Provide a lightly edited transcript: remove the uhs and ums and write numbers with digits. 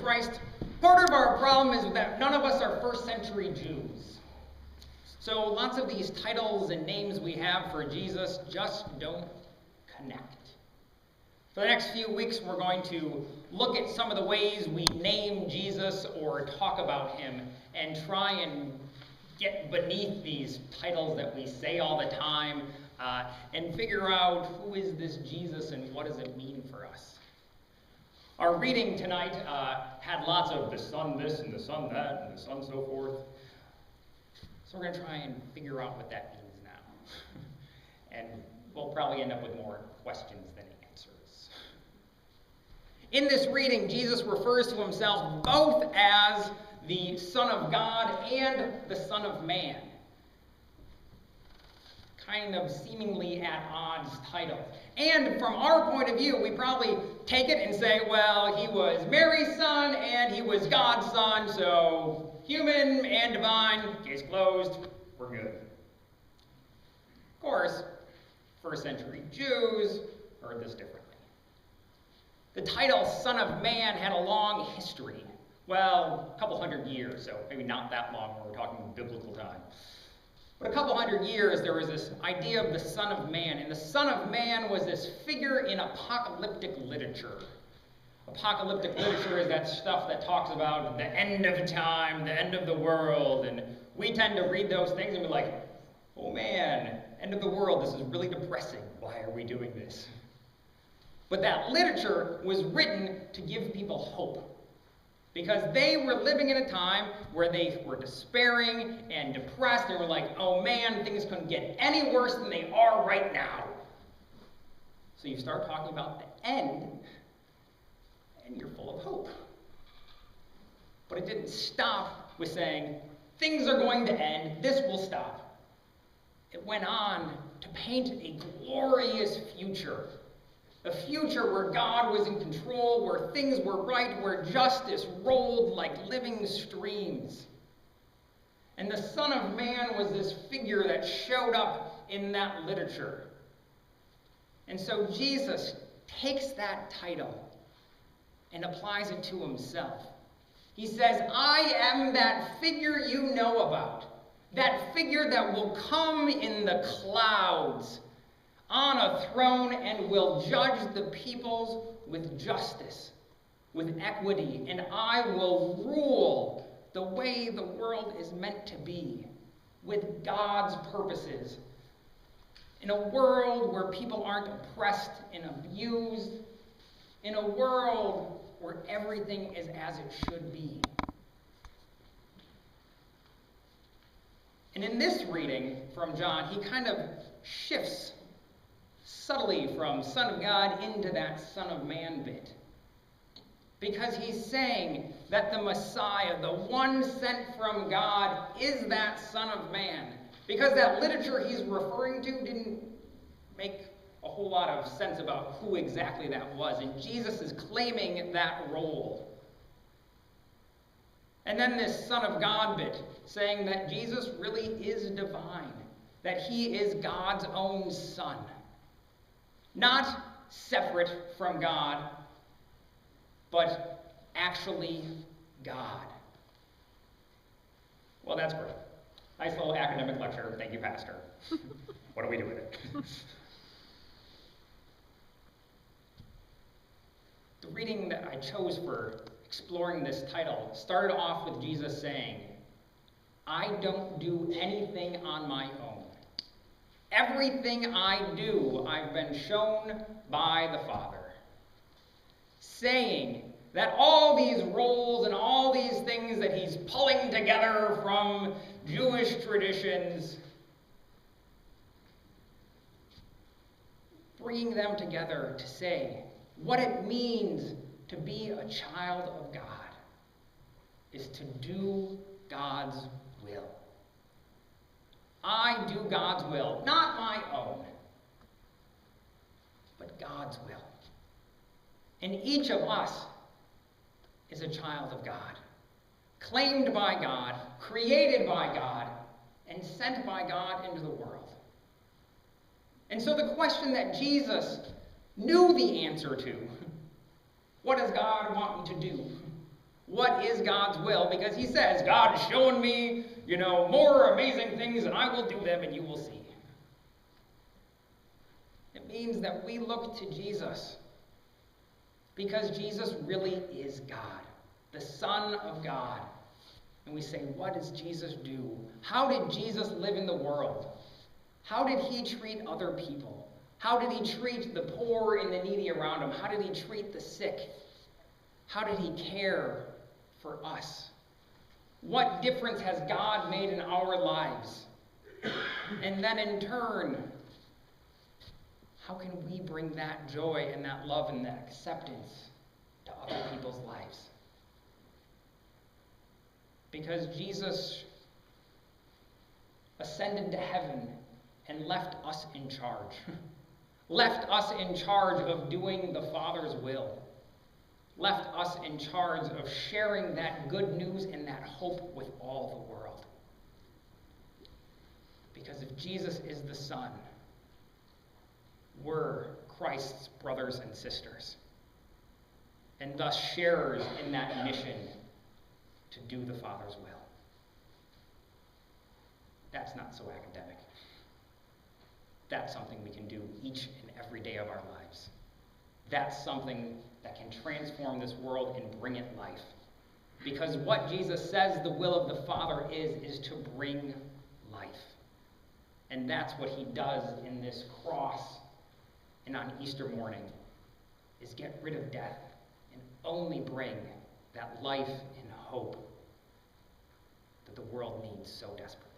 Christ, part of our problem is that none of us are first century Jews. So lots of these titles and names we have for Jesus just don't connect. For the next few weeks, we're going to look at some of the ways we name Jesus or talk about him and try and get beneath these titles that we say all the time and figure out who is this Jesus and what does it mean for us. Our reading tonight had lots of the Son this and the Son that and the Son so forth. So we're going to try and figure out what that means now. And we'll probably end up with more questions than answers. In this reading, Jesus refers to himself both as the Son of God and the Son of Man. Kind of seemingly at odds title. And from our point of view, we probably take it and say, well, he was Mary's son and he was God's son, so human and divine, case closed, we're good. Of course, first century Jews heard this differently. The title Son of Man had a long history. Well, a couple hundred years, so maybe not that long when we're talking biblical time. But a couple hundred years, there was this idea of the Son of Man. And the Son of Man was this figure in apocalyptic literature. Apocalyptic literature is that stuff that talks about the end of time, the end of the world. And we tend to read those things and be like, oh man, end of the world, this is really depressing. Why are we doing this? But that literature was written to give people hope. Because they were living in a time where they were despairing and depressed. They were like, oh man, things couldn't get any worse than they are right now. So you start talking about the end, and you're full of hope. But it didn't stop with saying, things are going to end, this will stop. It went on to paint a glorious future. A future where God was in control, where things were right, where justice rolled like living streams. And the Son of Man was this figure that showed up in that literature. And so Jesus takes that title and applies it to himself. He says, I am that figure you know about, that figure that will come in the clouds, on a throne and will judge the peoples with justice, with equity, and I will rule the way the world is meant to be, with God's purposes, in a world where people aren't oppressed and abused, in a world where everything is as it should be. And in this reading from John, he kind of shifts subtly from Son of God into that Son of Man bit. Because he's saying that the Messiah, the one sent from God, is that Son of Man. Because that literature he's referring to didn't make a whole lot of sense about who exactly that was. And Jesus is claiming that role. And then this Son of God bit, saying that Jesus really is divine. That he is God's own Son. Not separate from God, but actually God. Well, that's great. Nice little academic lecture. Thank you, Pastor. What do we do with it? The reading that I chose for exploring this title started off with Jesus saying, I don't do anything on my own. Everything I do, I've been shown by the Father. Saying that all these roles and all these things that he's pulling together from Jewish traditions, bringing them together to say what it means to be a child of God is to do God's will. I do God's will, not my own, but God's will. And each of us is a child of God, claimed by God, created by God, and sent by God into the world. And so the question that Jesus knew the answer to, what does God want me to do? What is God's will? Because he says, God is showing me, more amazing things, and I will do them, and you will see. It means that we look to Jesus, because Jesus really is God, the Son of God. And we say, what does Jesus do? How did Jesus live in the world? How did he treat other people? How did he treat the poor and the needy around him? How did he treat the sick? How did he care for us? What difference has God made in our lives? And then in turn, how can we bring that joy and that love and that acceptance to other people's lives? Because Jesus ascended to heaven and left us in charge. Left us in charge of doing the Father's will. Left us in charge of sharing that good news and that hope with all the world. Because if Jesus is the Son, we're Christ's brothers and sisters, and thus sharers in that mission to do the Father's will. That's not so academic. That's something we can do each and every day of our lives. That's something that can transform this world and bring it life. Because what Jesus says the will of the Father is to bring life. And that's what he does in this cross and on Easter morning, is get rid of death and only bring that life and hope that the world needs so desperately.